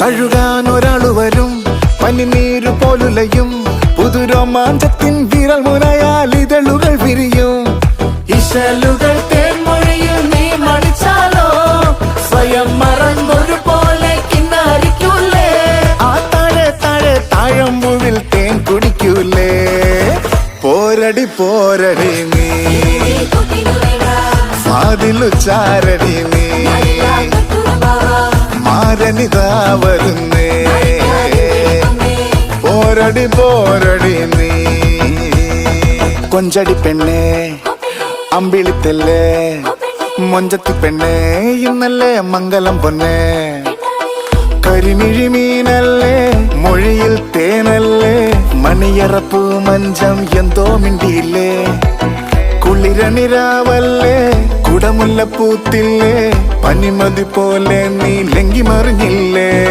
തഴുകാൻ ഒരാള് വരും, പനിനീരു പോലുലയും, പുതുരോമാഞ്ചത്തിൻ വിരൽ മുനയാൽ ഇതളുകൾ വിരിയും. ഇശലുകൾ തേൻമൊഴിയിൽ നീ മടിച്ചാലോ സ്വയം മറന്നൊരു പോലെ കിന്നാരിക്കൂലേ. ആ താഴെ താഴെ താഴമ്പുവിൽ തേൻ കുടിക്കൂലേ. പോരടി പോരടി നീ വാതിലുച്ചാരടി നീ, മാരനിതാ വരുന്നേ. പോരടി പോരടി നീ കൊഞ്ചടി പെണ്ണേ, അമ്പിളിത്തല്ലേ, മൊഞ്ചത്തി പെണ്ണേ, ഇന്നല്ലേ മംഗലം പൊന്നേ. കരിമിഴി മീനല്ലേ, മൊഴിയിൽ തേനല്ലേ, മണിയറപ്പൂ മഞ്ചം എന്തോ മിണ്ടിയില്ലേ. കുളിരണിരാവല്ലേ, കുടമുല്ലപ്പൂത്തില്ലേ, പനിമതി പോലെ നീ ലങ്കി മറിഞ്ഞില്ലേ.